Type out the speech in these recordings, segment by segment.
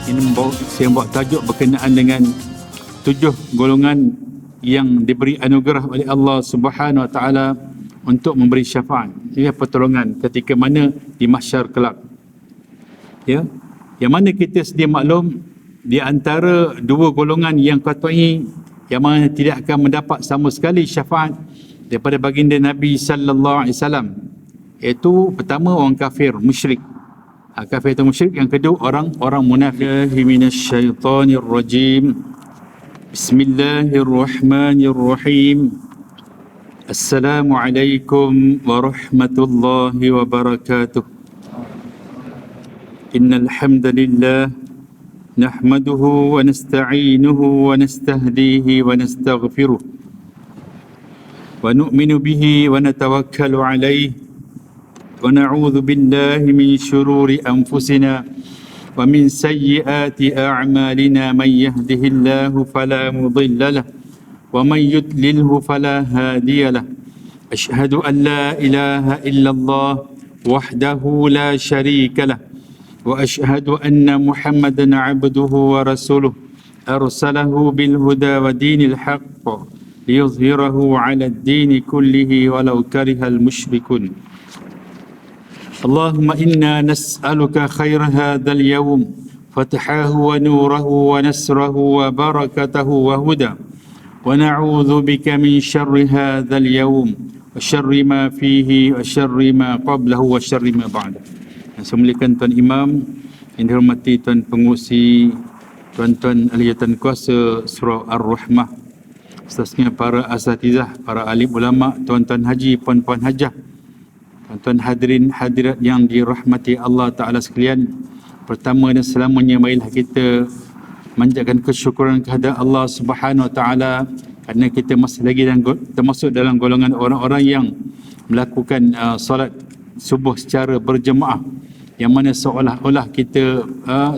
Ini saya buat tajuk berkenaan dengan 7 golongan yang diberi anugerah oleh Allah Subhanahu Wa Taala untuk memberi syafaat. Ini pertolongan ketika mana di mahsyar kelak. Ya, yang mana kita sedia maklum di antara 2 golongan yang katanya yang mana tidak akan mendapat sama sekali syafaat daripada baginda Nabi sallallahu alaihi wasallam, iaitu pertama orang kafir musyrik. Kafir atau musyrik. Yang kedua orang munafik. Minasyaitonirrajim. Bismillahirrahmanirrahim. Assalamualaikum warahmatullahi wabarakatuh. Innal hamdalillah nahmaduhu wa nasta'inuhu wa nastahdihi wa nastaghfiruh wa nu'minu bihi wa natawakkalu alayhi wa na'udzu billahi min shururi anfusina wa min sayyiati a'malina man yahdihillahu fala mudilla lahu wa man yudlilhu fala hadiya lahu. Asyhadu an la ilaha illallah wahdahu la syarika lahu wa asyhadu anna Muhammadan 'abduhu wa rasuluh arsalahu bil huda wa dinil haqq liyuzhirahu 'ala ad-din kullihi walau karihal musyrikun. Allahumma inna nas'aluka khaira hadzal yawm fatahahu wa nurahu wa nasrahu wa barakatahu wa huda wa na'udzu bika min syarri hadzal yawm wa syarri ma fihi wa syarri ma qablahu wa syarri ma ba'dahu. Saya muliakan Tuan Imam, yang dihormati Tuan Pengurusi, Tuan-tuan ahli jawatan kuasa Surau Ar-Rahmah, seterusnya para asatizah, para alim ulama, tuan-tuan haji, puan-puan hajah, tuan-tuan hadirin hadirat yang dirahmati Allah Ta'ala sekalian. Pertama dan selamanya marilah kita manjatkan kesyukuran kepada Allah Subhanahu Wa Ta'ala kerana kita masih lagi termasuk dalam golongan orang-orang yang melakukan solat subuh secara berjemaah, yang mana seolah-olah kita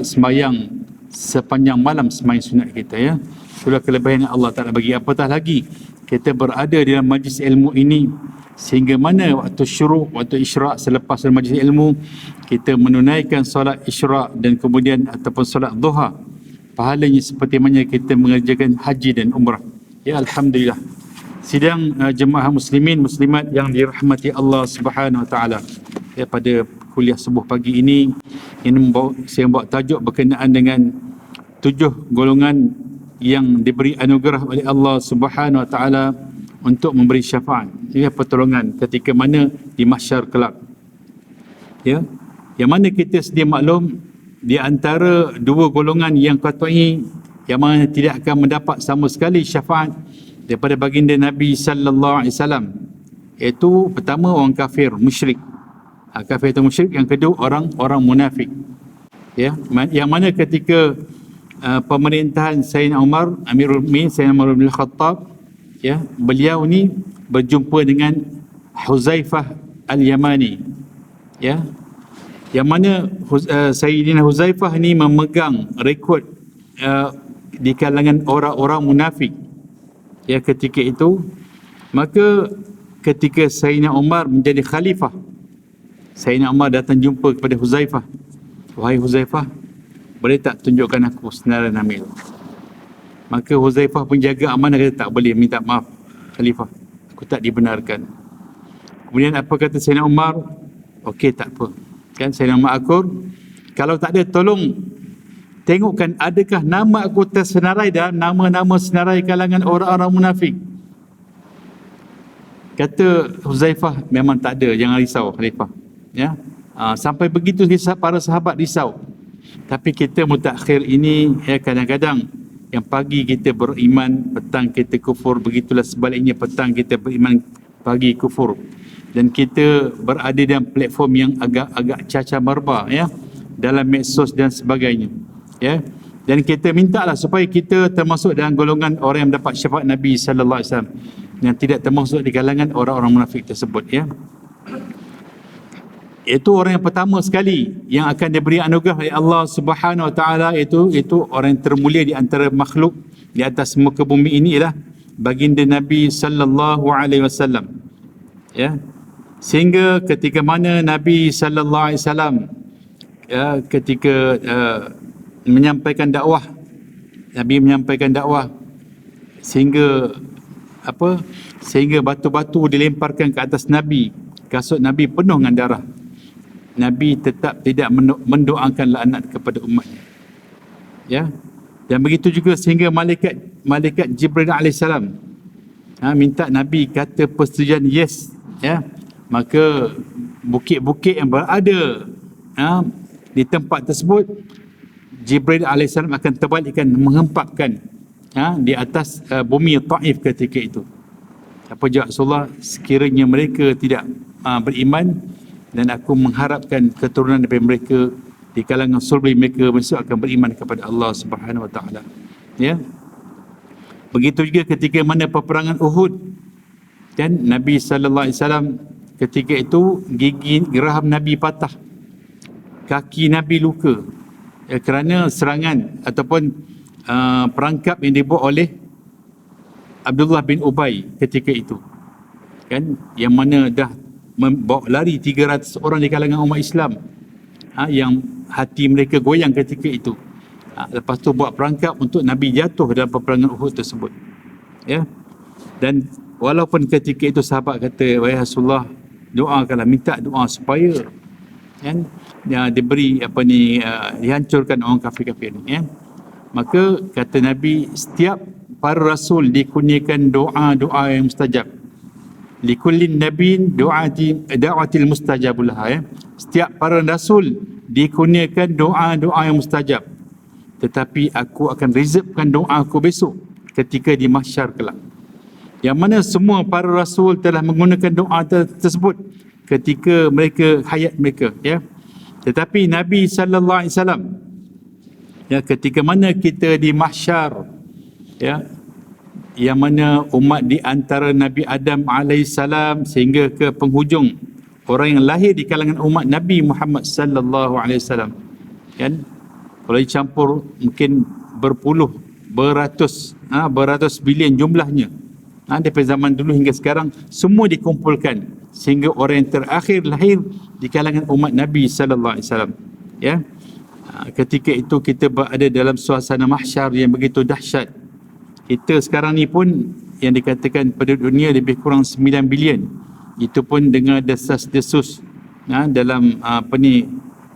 sembahyang sepanjang malam sembahyang sunat kita, ya. Itulah kelebihan yang Allah Ta'ala bagi. Apatah lagi kita berada dalam majlis ilmu ini, sehingga mana waktu syuruk, waktu isyraq, selepas majlis ilmu kita menunaikan solat isyraq dan kemudian ataupun solat duha, pahalanya seperti mana kita mengerjakan haji dan umrah. Ya, alhamdulillah. Sidang jemaah muslimin muslimat yang dirahmati Allah Subhanahu Wa Taala, ya, pada kuliah subuh pagi ini saya buat tajuk berkenaan dengan 7 golongan yang diberi anugerah oleh Allah Subhanahu Wa Taala untuk memberi syafaat. Ini pertolongan ketika mana di mahsyar kelak. Ya, yang mana kita sedia maklum di antara 2 golongan yang katanya yang mana tidak akan mendapat sama sekali syafaat daripada baginda Nabi sallallahu alaihi wasallam, iaitu pertama orang kafir musyrik. Kafir atau musyrik. Yang kedua orang munafik. Ya, yang mana ketika pemerintahan Sayyidina Umar, Amirul Mukminin Sayyidina Umar bin Khattab, ya, beliau ni berjumpa dengan Huzaifah Al-Yamani, ya, yang mana Sayyidina Huzaifah ni memegang rekod di kalangan orang-orang munafik, ya, ketika itu. Maka ketika Sayyidina Umar menjadi khalifah, Sayyidina Umar datang jumpa kepada Huzaifah. Wahai Huzaifah, boleh tak tunjukkan aku senarai Amir? Maka Huzaifah penjaga amanah kata, tak boleh, minta maaf khalifah, aku tak dibenarkan. Kemudian apa kata Sayyidina Umar? Okey, tak apa. Kan Sayyidina Umar akur, kalau tak ada tolong tengokkan adakah nama aku tersenarai dalam nama-nama senarai kalangan orang-orang munafik. Kata Huzaifah, memang tak ada, jangan risau khalifah. Ya, sampai begitu para sahabat risau. Tapi kita mutakhir ini, ya, kadang-kadang yang pagi kita beriman, petang kita kufur. Begitulah sebaliknya, petang kita beriman, pagi kufur. Dan kita berada dalam platform yang agak caca marba, ya, dalam medsos dan sebagainya, ya. Dan kita mintalah supaya kita termasuk dalam golongan orang yang mendapat syafaat Nabi sallallahu alaihi wasallam, yang tidak termasuk di kalangan orang-orang munafik tersebut, ya. Itu orang yang pertama sekali yang akan diberi anugerah oleh Allah Subhanahu Wa Taala, itu orang yang termulia di antara makhluk di atas muka bumi ini ialah baginda Nabi sallallahu alaihi wasallam, ya. Sehingga ketika mana Nabi sallallahu alaihi wasallam, ya, ketika menyampaikan dakwah. Nabi menyampaikan dakwah sehingga sehingga batu-batu dilemparkan ke atas Nabi. Kasut Nabi penuh dengan darah. Nabi tetap tidak mendoakan laknat kepada umatnya. Ya. Dan begitu juga sehingga malaikat Jibril alaihissalam minta Nabi kata persetujuan yes, ya. Maka bukit-bukit yang berada di tempat tersebut, Jibril alaihissalam akan terbalikkan, menghempapkan di atas bumi Taif ketika itu. Apa jawab Rasulullah? Sekiranya mereka tidak beriman, dan aku mengharapkan keturunan daripada mereka di kalangan sulbi mereka akan beriman kepada Allah Subhanahu wa taala. Ya. Begitu juga ketika mana peperangan Uhud, dan Nabi sallallahu alaihi wasallam ketika itu gigi geraham Nabi patah. Kaki Nabi luka kerana serangan ataupun perangkap yang dibuat oleh Abdullah bin Ubay ketika itu, kan, yang mana dah membawa lari 300 orang di kalangan umat Islam, yang hati mereka goyang ketika itu. Lepas tu buat perangkap untuk Nabi jatuh dalam peperangan Uhud tersebut, ya. Dan walaupun ketika itu sahabat kata, wahai Rasulullah, doakanlah, minta doa supaya kan diberi dihancurkan orang kafir-kafir ni, ya. Maka kata Nabi, setiap para rasul dikurniakan doa-doa yang mustajab. Likullin nabiin da'watil mustajabul laha, ya. Setiap para rasul dikurniakan doa-doa yang mustajab. Tetapi aku akan reservekan doa aku besok ketika di mahsyar kelak. Yang mana semua para rasul telah menggunakan doa tersebut ketika mereka hayat mereka, ya. Tetapi Nabi sallallahu alaihi wasallam, ya, ketika mana kita di mahsyar, ya, yang mana umat di antara Nabi Adam alaihissalam sehingga ke penghujung orang yang lahir di kalangan umat Nabi Muhammad sallallahu alaihi wasallam, kan, kalau dicampur mungkin berpuluh, beratus bilion jumlahnya, daripada zaman dulu hingga sekarang, semua dikumpulkan sehingga orang yang terakhir lahir di kalangan umat Nabi sallallahu alaihi wasallam, ya. Ketika itu kita berada dalam suasana mahsyar yang begitu dahsyat. Kita sekarang ni pun yang dikatakan pada dunia lebih kurang 9 bilion. Itu pun dengan desas-desus dalam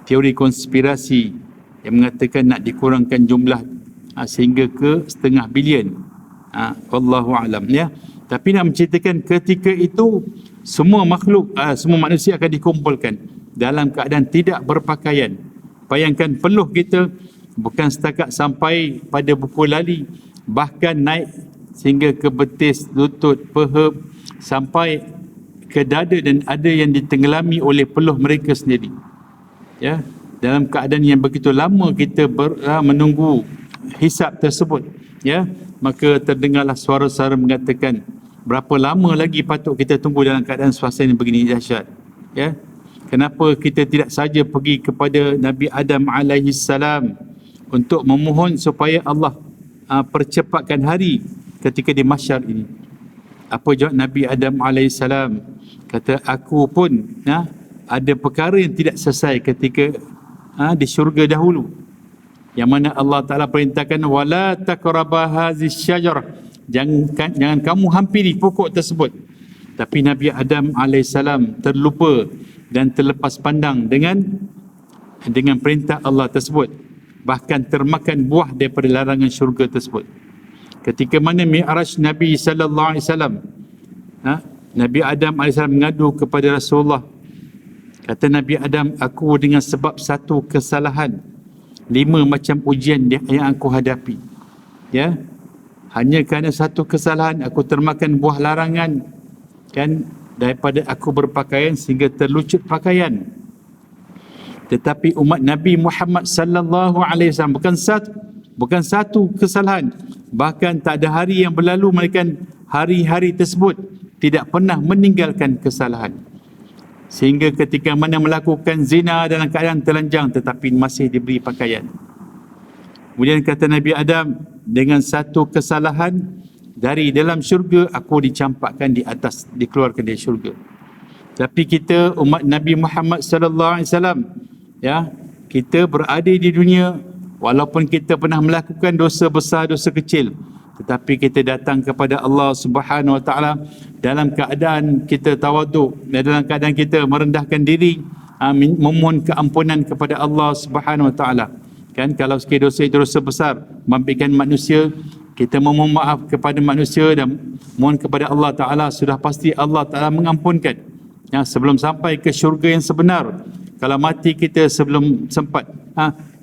teori konspirasi yang mengatakan nak dikurangkan jumlah sehingga ke 0.5 bilion. Wallahu alam, ya. Tapi nak menceritakan ketika itu semua makhluk, semua manusia akan dikumpulkan dalam keadaan tidak berpakaian. Bayangkan peluh kita bukan setakat sampai pada buku lali, bahkan naik sehingga ke betis, lutut, peha, sampai ke dada, dan ada yang ditenggelami oleh peluh mereka sendiri, ya. Dalam keadaan yang begitu lama kita menunggu hisab tersebut, ya, maka terdengarlah suara-suara mengatakan, berapa lama lagi patut kita tunggu dalam keadaan suasana yang begini dahsyat, ya. Kenapa kita tidak saja pergi kepada Nabi Adam alaihissalam untuk memohon supaya Allah percepatkan hari ketika di mahsyar ini? Apa jawab Nabi Adam alaihissalam? Kata, aku pun ada perkara yang tidak selesai ketika di syurga dahulu, yang mana Allah Ta'ala perintahkan, wala taqraba hazis syajarah, jangan kamu hampiri pokok tersebut. Tapi Nabi Adam alaihissalam terlupa dan terlepas pandang dengan perintah Allah tersebut, bahkan termakan buah daripada larangan syurga tersebut. Ketika mana Mi'raj Nabi sallallahu alaihi wasallam, Nabi Adam alaihissalam mengadu kepada Rasulullah. Kata Nabi Adam, aku dengan sebab satu kesalahan 5 macam ujian yang aku hadapi, ya. Hanya kerana satu kesalahan aku termakan buah larangan, kan, daripada aku berpakaian sehingga terlucut pakaian. Tetapi umat Nabi Muhammad sallallahu alaihi wasallam bukan satu kesalahan, bahkan tak ada hari yang berlalu melainkan hari-hari tersebut tidak pernah meninggalkan kesalahan, sehingga ketika mana melakukan zina dalam keadaan telanjang tetapi masih diberi pakaian. Kemudian kata Nabi Adam, dengan satu kesalahan dari dalam syurga aku dicampakkan di atas, dikeluarkan dari syurga. Tapi kita umat Nabi Muhammad sallallahu alaihi wasallam, ya, kita berada di dunia walaupun kita pernah melakukan dosa besar, dosa kecil, tetapi kita datang kepada Allah Subhanahu Wa Taala dalam keadaan kita tawaduk, dalam keadaan kita merendahkan diri, memohon keampunan kepada Allah Subhanahu Wa Taala. Kan, kalau sekiranya dosa itu dosa besar membikin manusia, kita memohon maaf kepada manusia dan mohon kepada Allah Ta'ala, sudah pasti Allah Ta'ala mengampunkan. Ya, sebelum sampai ke syurga yang sebenar, kalau mati kita sebelum sempat,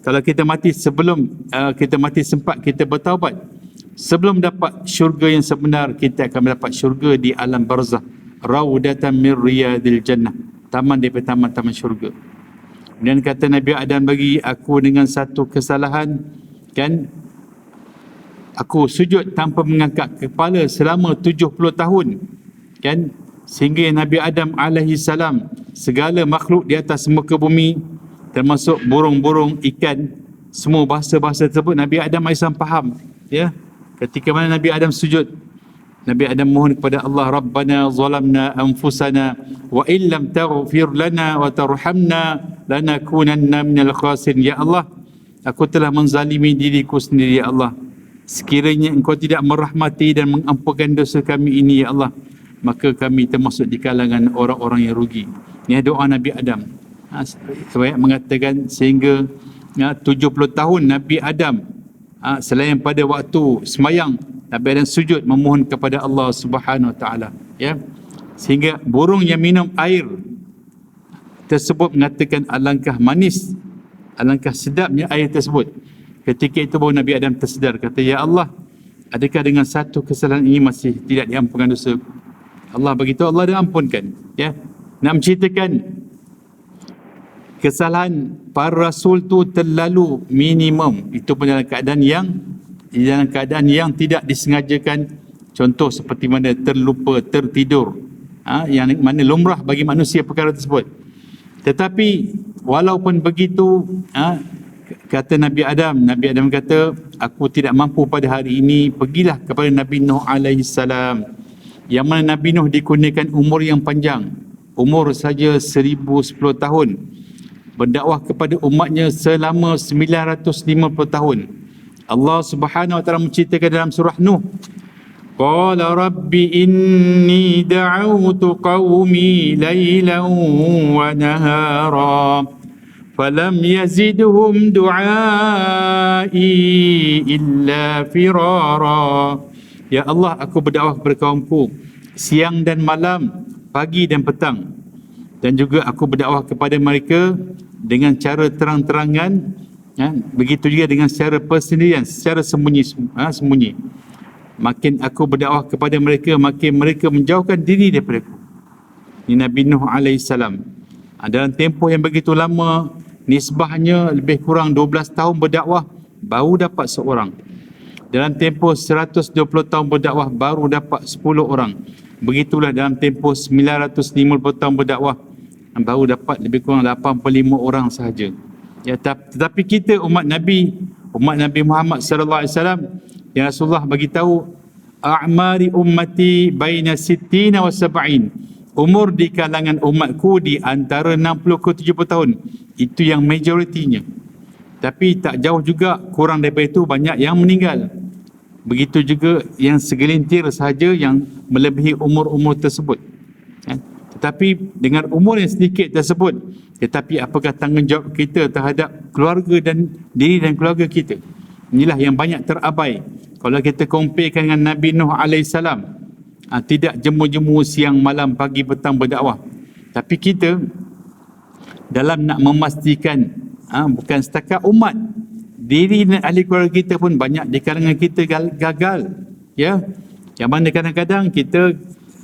kalau kita mati sebelum kita mati sempat, kita bertaubat, sebelum dapat syurga yang sebenar, kita akan mendapat syurga di alam barzah, raudatan min riyadil jannah, taman daripada taman-taman syurga. Kemudian kata Nabi Adam bagi aku dengan satu kesalahan, kan, aku sujud tanpa mengangkat kepala selama 70 tahun, kan, sehingga Nabi Adam alaihi salam, segala makhluk di atas muka bumi, termasuk burung-burung, ikan, semua bahasa-bahasa tersebut Nabi Adam alaihi salam faham. Ya, ketika mana Nabi Adam sujud, Nabi Adam mohon kepada Allah, Rabbana zalamna anfusana wa illam taghfir lana wa tarhamna lanakunanna minal khasirin. Ya Allah, aku telah menzalimi diriku sendiri, ya Allah. Sekiranya Engkau tidak merahmati dan mengampunkan dosa kami ini, ya Allah, maka kami termasuk di kalangan orang-orang yang rugi. Ini doa Nabi Adam. Saya mengatakan sehingga 70 tahun Nabi Adam, selain pada waktu semayang, Nabi Adam sujud memohon kepada Allah Subhanahu Wa Taala. Ya, sehingga burung yang minum air tersebut mengatakan alangkah manis, alangkah sedapnya air tersebut. Ketika itu baru Nabi Adam tersedar, kata, ya Allah, adakah dengan satu kesalahan ini masih tidak diampunkan dosa? Allah begitu, Allah dah ampunkan. Ya, nak menceritakan kesalahan para rasul tu terlalu minimum. Itu pun dalam keadaan yang tidak disengajakan. Contoh seperti mana terlupa, tertidur, yang mana lumrah bagi manusia perkara tersebut. Tetapi walaupun begitu, kata Nabi Adam kata, aku tidak mampu pada hari ini, pergilah kepada Nabi Nuh alaihi salam, yang mana Nabi Nuh dikurniakan umur yang panjang, umur saja 1010 tahun, berdakwah kepada umatnya selama 950 tahun. Allah Subhanahu Wa Taala menceritakan dalam surah Nuh, qala rabbi inni da'awtu qaumi laylan wa nahara falam yazidhum du'ai illa firara. Ya Allah, aku berdakwah kepada kaumku siang dan malam, pagi dan petang, dan juga aku berdakwah kepada mereka dengan cara terang-terangan, begitu juga dengan secara persendirian, secara sembunyi. Makin aku berdakwah kepada mereka, makin mereka menjauhkan diri daripada aku. Ini Nabi Nuh alaihi salam. Dalam tempoh yang begitu lama, nisbahnya lebih kurang 12 tahun berdakwah, baru dapat seorang. Dalam tempoh 120 tahun berdakwah, baru dapat 10 orang. Begitulah dalam tempoh 950 tahun berdakwah, baru dapat lebih kurang 85 orang sahaja. Ya, tetapi kita umat Nabi Muhammad sallallahu alaihi wasallam, yang Rasulullah bagi tahu, a'mari ummati baina 60 wa 70. Umur di kalangan umatku di antara 60 ke 70 tahun. Itu yang majoritinya. Tapi tak jauh juga, kurang daripada itu banyak yang meninggal. Begitu juga yang segelintir sahaja yang melebihi umur-umur tersebut. Tetapi dengan umur yang sedikit tersebut, tetapi apakah tanggungjawab kita terhadap keluarga dan diri dan keluarga kita? Inilah yang banyak terabai. Kalau kita comparekan dengan Nabi Nuh AS, tidak jemu-jemu siang malam pagi petang berdakwah. Tapi kita dalam nak memastikan, bukan setakat umat, diri dan ahli keluarga kita pun banyak di kalangan kita gagal. Ya, yang mana kadang-kadang kita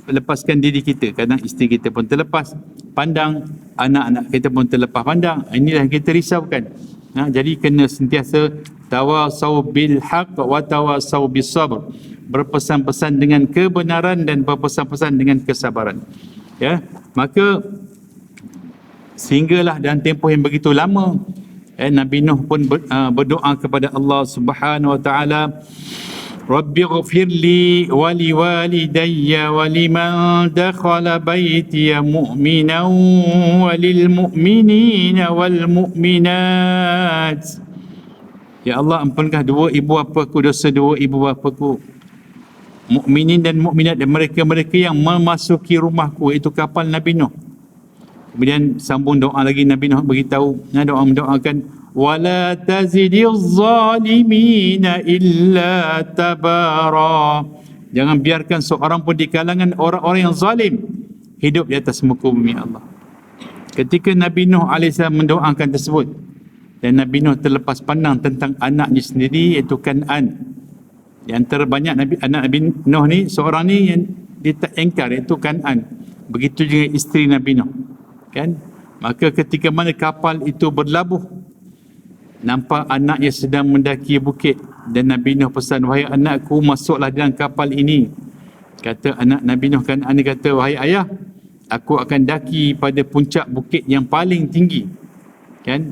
lepaskan diri kita, kadang isteri kita pun terlepas pandang, anak-anak kita pun terlepas pandang. Inilah yang kita risaukan. Jadi kena sentiasa tawasau bil haq wa tawasau bis sabr, berpesan-pesan dengan kebenaran dan berpesan-pesan dengan kesabaran. Ya, maka sehinggalah dalam tempoh yang begitu lama, Nabi Nuh pun berdoa kepada Allah Subhanahu Wa Taala, Rabbi ghfirli wa liwalidayya wa liman dakhala baytiya mu'minan wa lil mu'minina wal mu'minat. Ya Allah, ampunkan dua ibu bapaku, dosa dua ibu bapaku. Mukminin dan mukminat dan mereka-mereka yang memasuki rumahku, iaitu kapal Nabi Nuh. Kemudian sambung doa lagi, Nabi Nuh beritahu, doa mendoakan, wala tazidiz zalimina illa tabara. Jangan biarkan seorang pun di kalangan orang-orang yang zalim hidup di atas muka bumi Allah. Ketika Nabi Nuh AS mendoakan tersebut, dan Nabi Nuh terlepas pandang tentang anaknya sendiri, iaitu Kan'an. Di antara banyak anak Nabi Nuh ni, seorang ni yang dia tak engkar, iaitu Kan'an. Begitu juga isteri Nabi Nuh. Kan? Maka ketika mana kapal itu berlabuh, nampak anaknya sedang mendaki bukit, dan Nabi Nuh pesan, wahai anakku, masuklah dalam kapal ini. Kata anak Nabi Nuh, Kan'an ni kata, wahai ayah, aku akan daki pada puncak bukit yang paling tinggi. Kan?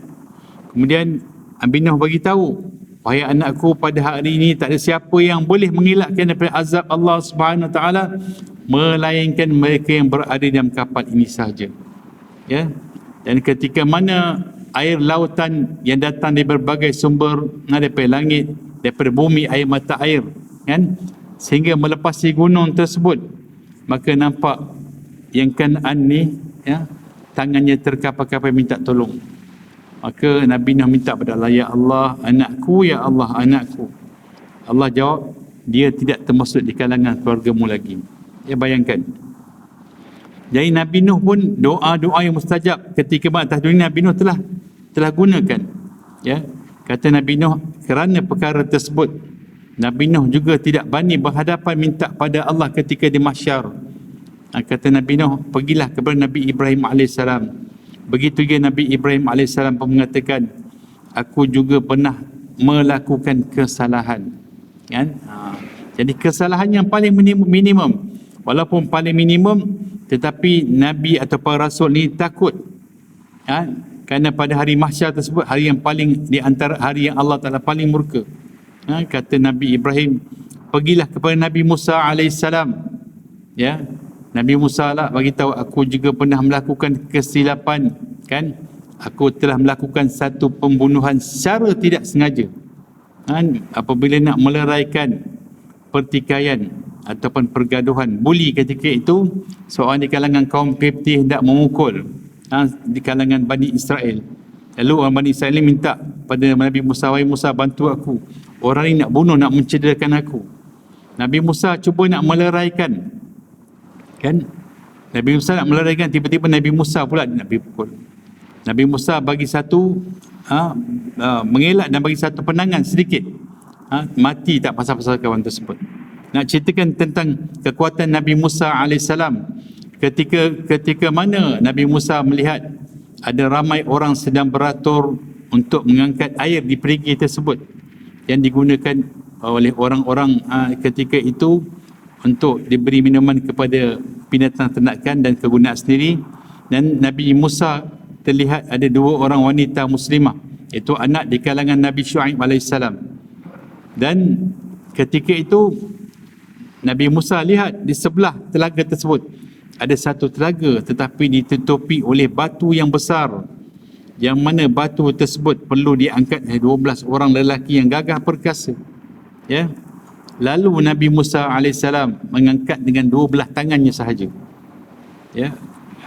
Kemudian Nabi Nuh bagi tahu, wahai anakku, pada hari ini tak ada siapa yang boleh mengelakkan daripada azab Allah Subhanahu Wa Taala melainkan mereka yang berada dalam kapal ini sahaja. Ya. Dan ketika mana air lautan yang datang dari berbagai sumber, daripada langit, daripada bumi, air mata air, kan, sehingga melepasi gunung tersebut, maka nampak yang Kan'an ni, ya, tangannya terkapar-kapar minta tolong. Maka Nabi Nuh minta pada Allah, ya Allah, anakku, ya Allah, anakku. Allah jawab, dia tidak termasuk di kalangan keluargamu lagi. Ya, bayangkan. Jadi Nabi Nuh pun doa-doa yang mustajab ketika atas dunia Nabi Nuh telah gunakan. Ya, kata Nabi Nuh, kerana perkara tersebut Nabi Nuh juga tidak berani berhadapan minta pada Allah ketika di mahsyar. Kata Nabi Nuh, pergilah kepada Nabi Ibrahim AS. Begitu juga Nabi Ibrahim AS pun mengatakan, aku juga pernah melakukan kesalahan. Kan? Jadi kesalahan yang paling minimum, walaupun paling minimum, tetapi Nabi atau para Rasul ni takut. Kerana pada hari mahsyar tersebut, hari yang paling, di antara hari yang Allah Ta'ala paling murka. Kata Nabi Ibrahim, pergilah kepada Nabi Musa AS. Ya, Nabi Musa lah bagi tahu, aku juga pernah melakukan kesilapan, kan? Aku telah melakukan satu pembunuhan secara tidak sengaja. Apabila nak meleraikan pertikaian ataupun pergaduhan, buli ketika itu, seorang di kalangan kaum Qibti hendak memukul di kalangan Bani Israel. Lalu orang Bani Israel minta pada Nabi Musa, wahai Musa, bantu aku. Orang ini nak bunuh, nak mencederakan aku. Nabi Musa cuba nak meleraikan. Kan? Nabi Musa nak meleraikan, tiba-tiba Nabi Musa pula nak pukul. Nabi Musa bagi satu mengelak dan bagi satu penangan sedikit. Mati tak pasal-pasal kawan tersebut. Nak ceritakan tentang kekuatan Nabi Musa AS. Ketika mana Nabi Musa melihat ada ramai orang sedang beratur untuk mengangkat air di perigi tersebut yang digunakan oleh orang-orang ketika itu untuk diberi minuman kepada binatang ternakan dan kegunaan sendiri. Dan Nabi Musa terlihat ada dua orang wanita muslimah, iaitu anak di kalangan Nabi Syuaib AS. Dan ketika itu Nabi Musa lihat di sebelah telaga tersebut ada satu telaga, tetapi ditutupi oleh batu yang besar, yang mana batu tersebut perlu diangkat oleh 12 orang lelaki yang gagah perkasa. Ya. Lalu Nabi Musa AS mengangkat dengan 12 tangannya sahaja. Ya,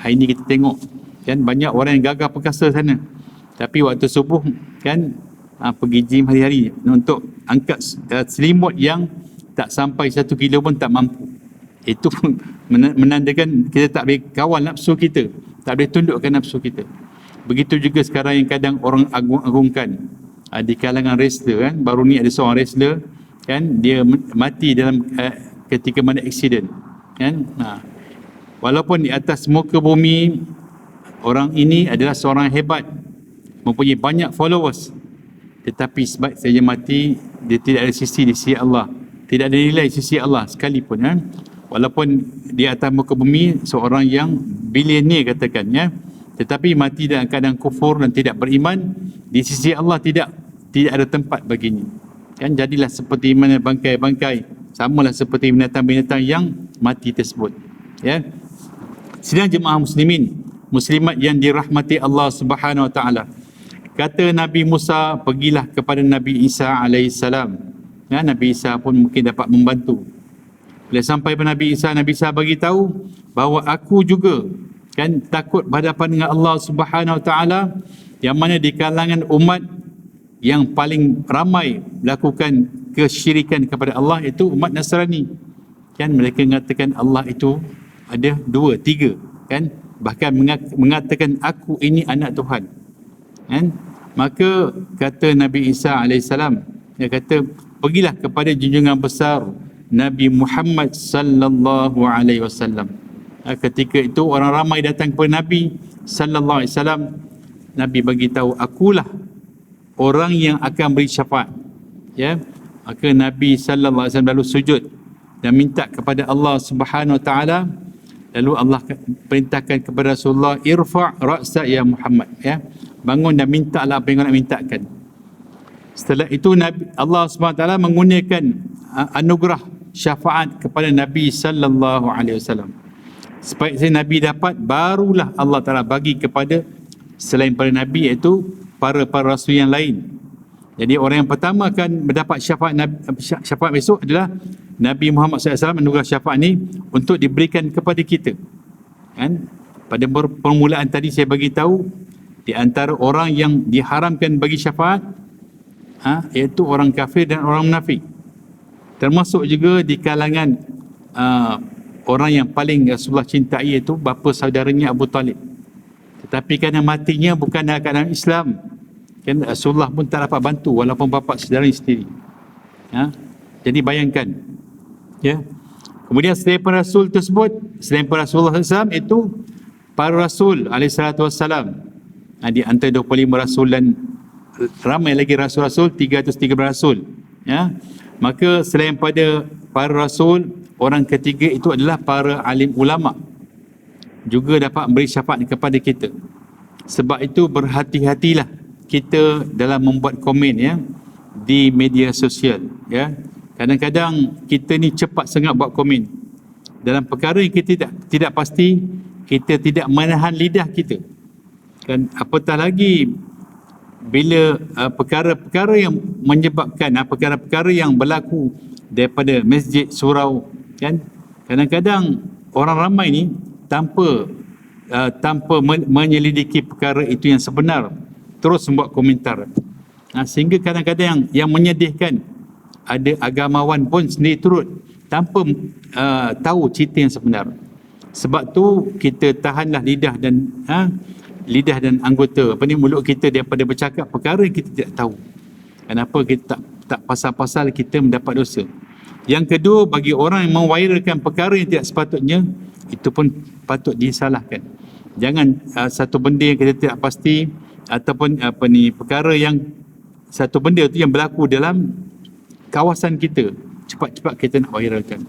hari ini kita tengok, kan, banyak orang yang gagah perkasa sana. Tapi waktu subuh, kan, pergi gym hari-hari untuk angkat selimut yang tak sampai 1 kilo pun tak mampu. Itu pun menandakan kita tak boleh kawal nafsu kita, tak boleh tundukkan nafsu kita. Begitu juga sekarang yang kadang orang agung-agungkan di kalangan wrestler, kan. Baru ni ada seorang wrestler, kan, dia mati dalam ketika mana aksiden, kan. Walaupun di atas muka bumi orang ini adalah seorang hebat, mempunyai banyak followers, tetapi sebab saja mati, dia tidak ada sisi di sisi Allah, tidak ada nilai sisi Allah sekalipun, kan. Walaupun di atas muka bumi seorang yang bilioner katakan, ya, tetapi mati dalam keadaan kufur dan tidak beriman, di sisi Allah tidak ada tempat baginya. Kan, jadilah seperti mana bangkai-bangkai, samalah seperti binatang-binatang yang mati tersebut. Ya. Sidang jemaah muslimin, muslimat yang dirahmati Allah Subhanahu Wa Taala. Kata Nabi Musa, pergilah kepada Nabi Isa alaihissalam. Ya, Nabi Isa pun mungkin dapat membantu. Bila sampai kepada Nabi Isa bagi tahu bahawa aku juga kan takut berhadapan dengan Allah Subhanahu Wa Taala, yang mana di kalangan umat yang paling ramai melakukan kesyirikan kepada Allah itu umat Nasrani. Kan mereka mengatakan Allah itu ada 2, 3, kan? Bahkan mengatakan aku ini anak Tuhan. Kan? Maka kata Nabi Isa alaihissalam, dia kata pergilah kepada junjungan besar Nabi Muhammad sallallahu alaihi wasallam. Ketika itu orang ramai datang kepada Nabi sallallahu alaihi wasallam. Nabi bagi tahu, akulah orang yang akan beri syafaat. Ya. Maka Nabi sallallahu alaihi wasallam lalu sujud dan minta kepada Allah Subhanahu wa taala. Lalu Allah perintahkan kepada Rasulullah, irfa' ra'sa ya Muhammad, ya. Bangun dan mintalah apa yang kau nak mintakan. Setelah itu Allah SWT mengurniakan anugerah syafaat kepada Nabi sallallahu alaihi wasallam. Supaya Nabi dapat, barulah Allah Taala bagi kepada selain pada Nabi, iaitu para rasul yang lain. Jadi orang yang pertama akan mendapat syafaat besok adalah Nabi Muhammad SAW. Anugerah syafaat ni untuk diberikan kepada kita. Kan? Pada permulaan tadi saya bagi tahu, di antara orang yang diharamkan bagi syafaat, iaitu orang kafir dan orang munafik. Termasuk juga di kalangan orang yang paling Rasulullah cintai, iaitu bapa saudaranya Abu Talib. Tetapi kerana matinya bukan dalam keadaan Islam, kan Rasulullah pun tak dapat bantu walaupun bapa saudaranya sendiri. Jadi bayangkan, ya. Kemudian selain para rasul tersebut, selain para Rasulullah SAW, itu para rasul alaihissalam. Di antara 25 rasul dan ramai lagi rasul-rasul, 313 rasul. Ya. Maka selain pada para rasul, orang ketiga itu adalah para alim ulama, juga dapat memberi syafaat kepada kita. Sebab itu berhati-hatilah kita dalam membuat komen, ya, di media sosial, ya. Kadang-kadang kita ni cepat sangat buat komen dalam perkara yang kita tidak pasti. Kita tidak menahan lidah kita, kan? Apatah lagi bila perkara-perkara yang menyebabkan perkara-perkara yang berlaku daripada masjid, surau, kan? Kadang-kadang orang ramai ni tanpa menyelidiki perkara itu yang sebenar, terus membuat komentar. Sehingga kadang-kadang yang menyedihkan, ada agamawan pun sendiri turut tanpa tahu cerita yang sebenar. Sebab tu kita tahanlah lidah dan anggota mulut kita daripada bercakap perkara yang kita tidak tahu. Kenapa kita tak pasal-pasal kita mendapat dosa. Yang kedua, bagi orang yang memviralkan perkara yang tidak sepatutnya, itu pun patut disalahkan. Jangan satu benda yang kita tidak pasti, ataupun perkara yang satu benda itu yang berlaku dalam kawasan kita, cepat-cepat kita nak viralkan.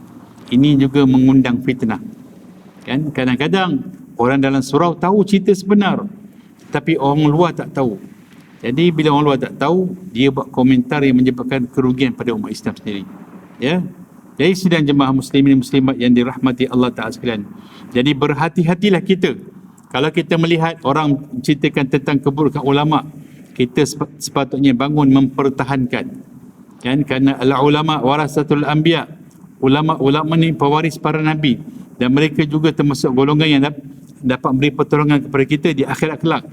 Ini juga mengundang fitnah. Kan? Kadang-kadang orang dalam surau tahu cerita sebenar, tapi orang luar tak tahu. Jadi bila orang luar tak tahu, dia buat komentar yang menyebabkan kerugian pada umat Islam sendiri. Ya. Jadi sidang jemaah muslimin muslimat yang dirahmati Allah Ta'ala sekalian. Jadi berhati-hatilah kita. Kalau kita melihat orang ceritakan tentang keburukan ulama, kita sepatutnya bangun mempertahankan. Kan? Kerana al-ulama warasatul anbiya. Ulama ni pewaris para nabi, dan mereka juga termasuk golongan yang dapat beri pertolongan kepada kita di akhirat kelak.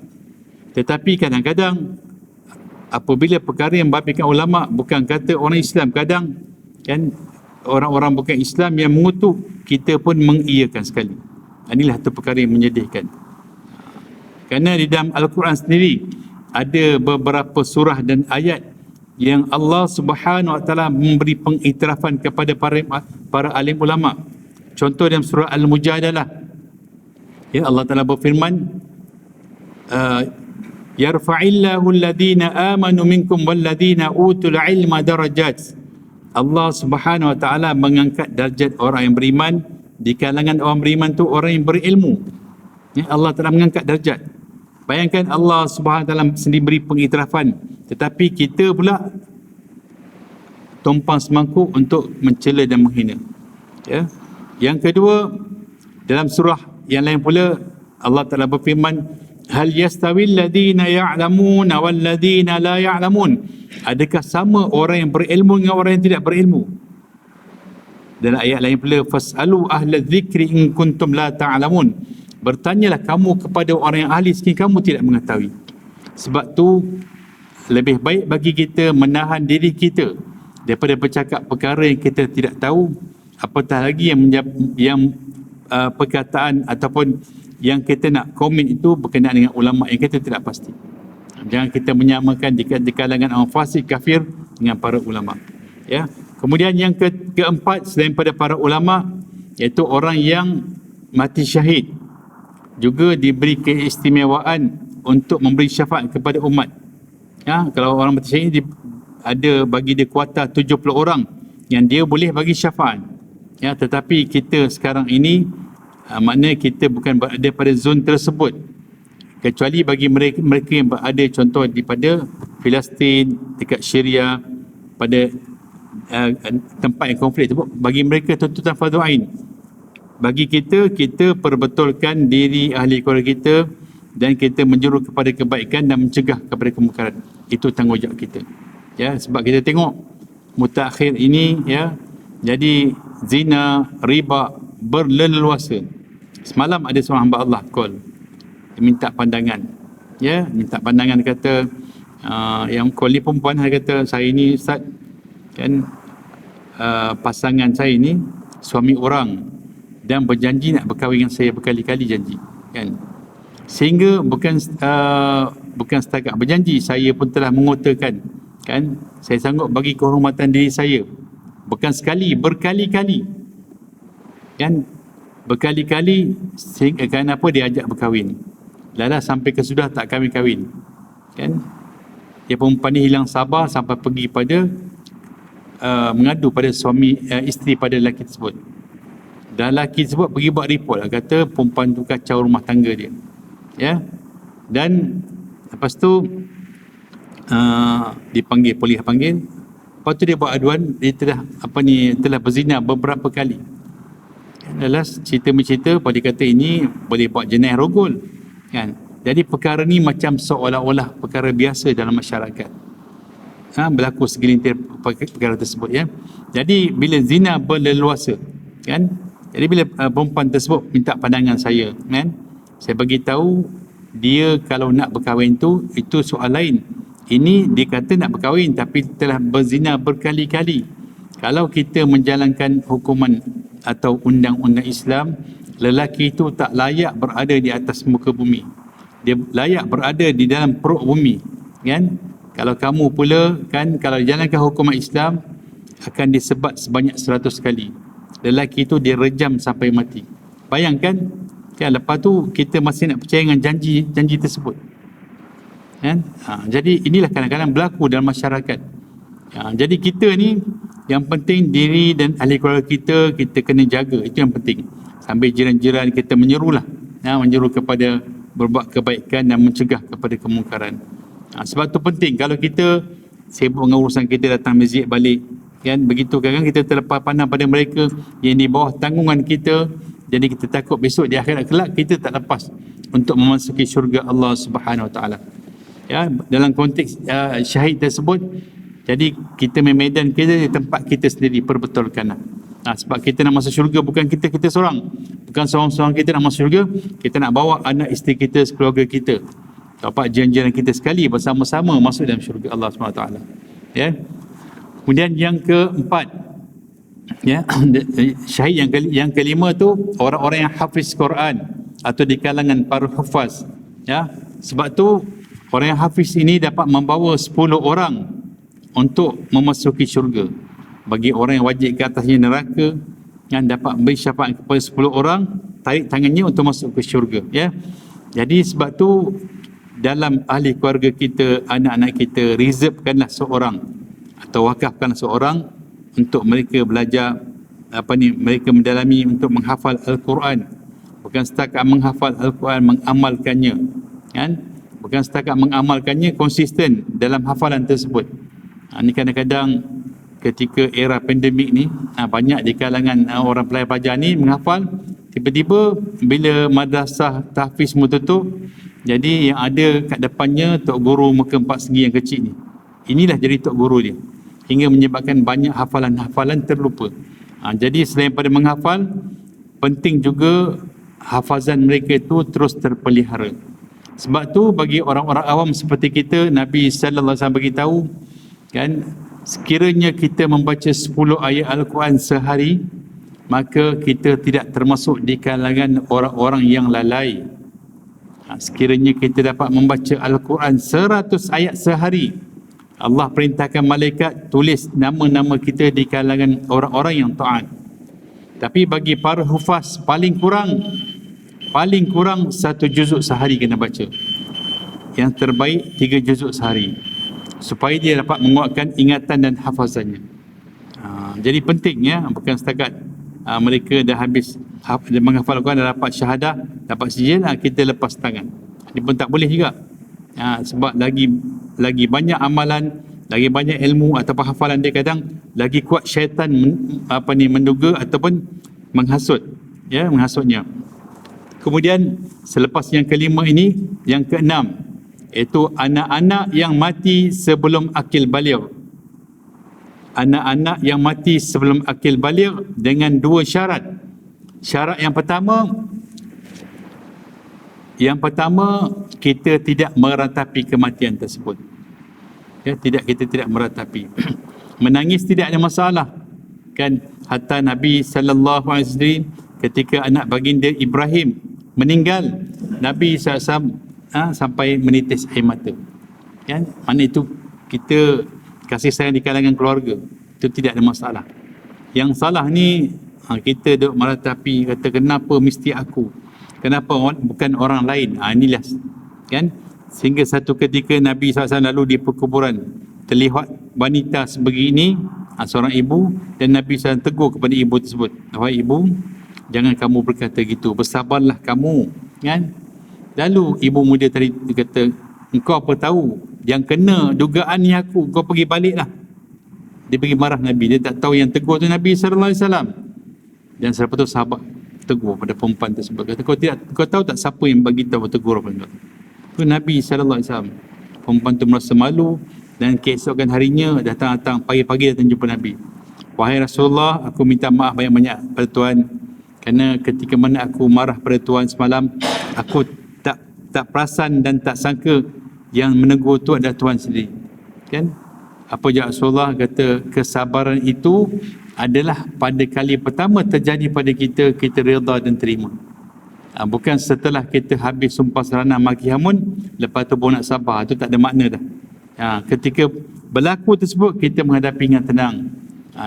Tetapi kadang-kadang apabila perkara yang membabikan ulama, bukan kata orang Islam, kadang kan orang-orang bukan Islam yang mengutuk, kita pun mengiyakan sekali. Inilah satu perkara yang menyedihkan. Kerana di dalam Al-Quran sendiri ada beberapa surah dan ayat yang Allah Subhanahu Wa Taala memberi pengiktirafan kepada para alim ulama. Contoh dalam surah Al-Mujadalah, ya, Allah Taala berfirman, yarfa'illahu alladhina amanu minkum walladhina utul ilma darajat. Allah Subhanahu Wa Taala mengangkat darjat orang yang beriman. Di kalangan orang beriman tu orang yang berilmu, ya, Allah Taala mengangkat darjat. Bayangkan Allah Subhanahu Wa Taala sendiri beri pengiktirafan, tetapi kita pula tumpang semangkuk untuk mencela dan menghina. Ya. Yang kedua, dalam surah yang lain pula Allah Taala berfirman, hal yastawi alladhina ya'lamun wal ladhina la ya'lamun, adakah sama orang yang berilmu dengan orang yang tidak berilmu? Dalam ayat lain pula, fasalu ahla dzikri in kuntum la ta'lamun, bertanyalah kamu kepada orang yang ahli sekiranya kamu tidak mengetahui. Sebab tu lebih baik bagi kita menahan diri kita daripada bercakap perkara yang kita tidak tahu, apatah lagi yang perkataan ataupun yang kita nak komen itu berkenaan dengan ulama yang kita tidak pasti. Jangan kita menyamakan di kalangan orang fasik kafir dengan para ulama. Ya. Kemudian yang keempat, selain pada para ulama, iaitu orang yang mati syahid juga diberi keistimewaan untuk memberi syafaat kepada umat. Ya, kalau orang mati syahid ada bagi dia kuota 70 orang yang dia boleh bagi syafaat. Ya, tetapi kita sekarang ini maknanya kita bukan berada pada zon tersebut, kecuali bagi mereka yang berada contoh daripada Palestin, dekat Syria, pada tempat yang konflik tersebut, bagi mereka tuntutan fardu ain. Bagi kita perbetulkan diri ahli keluarga kita dan kita menjuru kepada kebaikan dan mencegah kepada kemungkaran. Itu tanggungjawab kita. Ya, sebab kita tengok mutakhir ini, ya, jadi zina, riba berleluasa. Semalam ada seorang hamba Allah call, dia minta pandangan. Ya, minta pandangan, dia kata yang call ni perempuan, dia kata, saya ni Ustaz, kan, pasangan saya ni suami orang dan berjanji nak berkahwin dengan saya berkali-kali janji, kan, sehingga bukan setakat berjanji, saya pun telah mengutarakan, kan, saya sanggup bagi kehormatan diri saya, bukan sekali, berkali-kali, kan, berkali-kali, sehingga kenapa dia ajak berkahwin, lala sampai kesudah tak kahwin-kahwin, kan. Dia perempuan ni hilang sabar sampai pergi pada mengadu pada suami, isteri pada lelaki tersebut, dan lelaki tersebut pergi buat report, kata perempuan tu kacau rumah tangga dia, ya. Dan lepas tu dipanggil, polis panggil, lepas tu dia buat aduan, dia telah berzina beberapa kali. Adalah cerita-cerita, dia kata ini boleh buat jenayah rogol, kan. Jadi perkara ni macam seolah-olah perkara biasa dalam masyarakat, berlaku segelintir perkara tersebut, ya. Jadi bila zina berleluasa, kan, jadi bila perempuan tersebut minta pandangan saya, kan, saya bagi tahu dia kalau nak berkahwin itu soal lain. Ini dia kata nak berkahwin tapi telah berzina berkali-kali. Kalau kita menjalankan hukuman atau undang-undang Islam, lelaki itu tak layak berada di atas muka bumi. Dia layak berada di dalam perut bumi, kan. Kalau kamu pula, kan, kalau jalankan hukuman Islam akan disebat sebanyak 100 kali. Lelaki itu dia rejam sampai mati. Bayangkan, kan, lepas tu kita masih nak percaya dengan janji tersebut, kan. Jadi inilah kadang-kadang berlaku dalam masyarakat. Jadi kita ni yang penting diri dan ahli keluarga kita kena jaga, itu yang penting. Sambil jiran-jiran kita menyerulah, menyeru kepada berbuat kebaikan dan mencegah kepada kemungkaran. Sebab tu penting, kalau kita sibuk dengan urusan kita, datang masjid balik, kan, begitu kadang kita terlepas pandang pada mereka yang di bawah tanggungan kita. Jadi kita takut besok di akhirat kelak kita tak lepas untuk memasuki syurga Allah Subhanahu Wa Taala. Ya, dalam konteks syahid tersebut, jadi kita medan kita di tempat kita sendiri, perbetulkanlah. Sebab kita nak masuk syurga bukan kita seorang, bukan seorang-seorang kita nak masuk syurga, kita nak bawa anak isteri kita, keluarga kita, dapat jiran-jiran kita sekali bersama-sama masuk dalam syurga Allah SWT. Ya. Kemudian yang keempat, ya, syahid yang kelima tu orang-orang yang hafiz Quran atau di kalangan para hufaz, ya. Sebab tu orang yang hafiz ini dapat membawa 10 orang untuk memasuki syurga. Bagi orang yang wajib ke atasnya neraka, yang dapat beri syafaat kepada 10 orang, tarik tangannya untuk masuk ke syurga, ya. Jadi sebab tu dalam ahli keluarga kita, anak-anak kita, reservekanlah seorang atau wakafkanlah seorang untuk mereka belajar mereka mendalami untuk menghafal Al-Quran. Bukan setakat menghafal Al-Quran, mengamalkannya, kan. Bukan setakat mengamalkannya, konsisten dalam hafalan tersebut. Ini kadang-kadang ketika era pandemik ni, banyak di kalangan orang pelajar ni menghafal, tiba-tiba bila madrasah tahfiz tutup, Jadi yang ada kat depannya tok guru muka 4 segi yang kecil ni. Inilah jadi tok guru dia. Hingga menyebabkan banyak hafalan-hafalan terlupa. Jadi selain pada menghafal, penting juga hafazan mereka itu terus terpelihara. Sebab tu bagi orang-orang awam seperti kita, Nabi sallallahu alaihi wasallam beritahu kan, sekiranya kita membaca 10 ayat Al-Quran sehari, maka kita tidak termasuk di kalangan orang-orang yang lalai. Sekiranya kita dapat membaca Al-Quran 100 ayat sehari, Allah perintahkan malaikat tulis nama-nama kita di kalangan orang-orang yang taat. Tapi bagi para hufaz, paling kurang 1 juzuk sehari kena baca. Yang terbaik 3 juzuk sehari, supaya dia dapat menguatkan ingatan dan hafazannya. Jadi penting ya, bukan setakat mereka dah habis menghafal Al-Quran, dah dapat syahadah, dapat sijil, kita lepas tangan. Ini pun tak boleh juga. Sebab lagi banyak amalan, lagi banyak ilmu ataupun hafalan dia, kadang lagi kuat syaitan menduga ataupun menghasut, ya, menghasutnya. Kemudian selepas yang kelima ini, yang keenam, iaitu anak-anak yang mati sebelum akil baligh. Anak-anak yang mati sebelum akil baligh dengan 2 syarat. Syarat yang pertama, kita tidak meratapi kematian tersebut. Ya, kita tidak meratapi. Menangis tidak ada masalah. Kan, hatta Nabi sallallahu alaihi wasallam ketika anak baginda Ibrahim meninggal, Nabi SAW sampai menitis air mata. Kan, mana itu kita kasih sayang di kalangan keluarga, itu tidak ada masalah. Yang salah ni kita duk meratapi, kata kenapa mesti aku, kenapa bukan orang lain. Inilah kan, sehingga satu ketika Nabi SAW lalu di perkuburan, terlihat wanita sebegini, seorang ibu, dan Nabi SAW tegur kepada ibu tersebut, wahai ibu, jangan kamu berkata gitu, bersabarlah kamu, kan. Lalu ibu muda tadi kata, engkau apa tahu, yang kena dugaan ni aku, kau pergi baliklah. Dia pergi marah Nabi, dia tak tahu yang tegur tu Nabi SAW. Dan selepas tu sahabat tegur pada perempuan tersebut, kata, kau tahu tak siapa yang bagi tahu tegur apa tu? Itu Nabi SAW. Perempuan tu merasa malu, dan keesokan harinya datang pagi-pagi datang jumpa Nabi. Wahai Rasulullah, aku minta maaf banyak-banyak pada Tuhan, kerana ketika mana aku marah pada Tuhan semalam, aku tak perasan dan tak sangka yang menegur tu adalah Tuhan sendiri. Kan? Apa jawab Rasulullah? Kata, kesabaran itu adalah pada kali pertama terjadi pada kita reda dan terima. Bukan setelah kita habis sumpah serana maki hamun, lepas tu baru nak sabar. Itu tak ada makna dah. Ketika berlaku tersebut, kita menghadapi dengan tenang.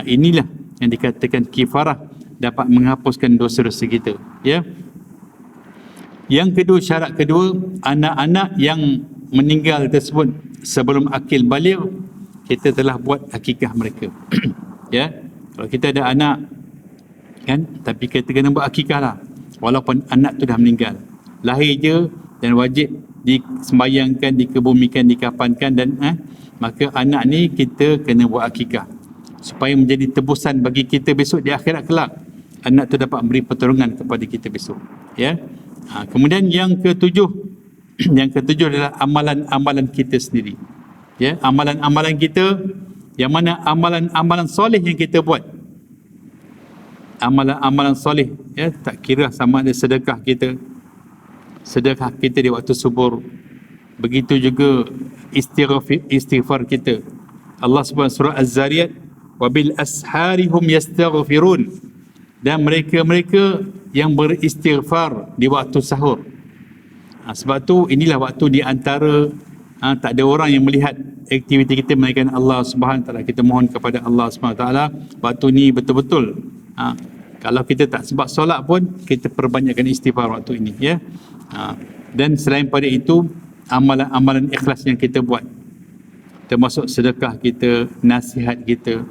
Inilah yang dikatakan kifarah, dapat menghapuskan dosa-dosa kita. Ya. Yang kedua, syarat kedua, anak-anak yang meninggal tersebut sebelum akil baligh, kita telah buat akikah mereka. Ya. Kalau kita ada anak, kan, tapi kita kena buat akikah lah, walaupun anak tu dah meninggal. Lahir je dan wajib disembayangkan, dikebumikan, dikafankan, dan maka anak ni kita kena buat akikah supaya menjadi tebusan bagi kita besok di akhirat kelak. Anak tu dapat memberi pertolongan kepada kita besok. Ya. Kemudian yang ketujuh adalah amalan-amalan kita sendiri. Ya, amalan-amalan kita, yang mana amalan-amalan soleh yang kita buat. Amalan-amalan soleh, ya, tak kira sama ada sedekah kita di waktu subur, begitu juga istighfar kita. Allah Subhanahu surah Az-Zariyat, wabil asharihum yastaghfirun, dan mereka yang beristighfar di waktu sahur. Sebab tu inilah waktu di antara tak ada orang yang melihat aktiviti kita melainkan Allah Subhanahu Taala. Kita mohon kepada Allah Subhanahu Taala waktu ni betul-betul. Kalau kita tak sebab solat pun, kita perbanyakkan istighfar waktu ini, ya. Dan selain pada itu, amalan-amalan ikhlas yang kita buat, termasuk sedekah kita, nasihat kita.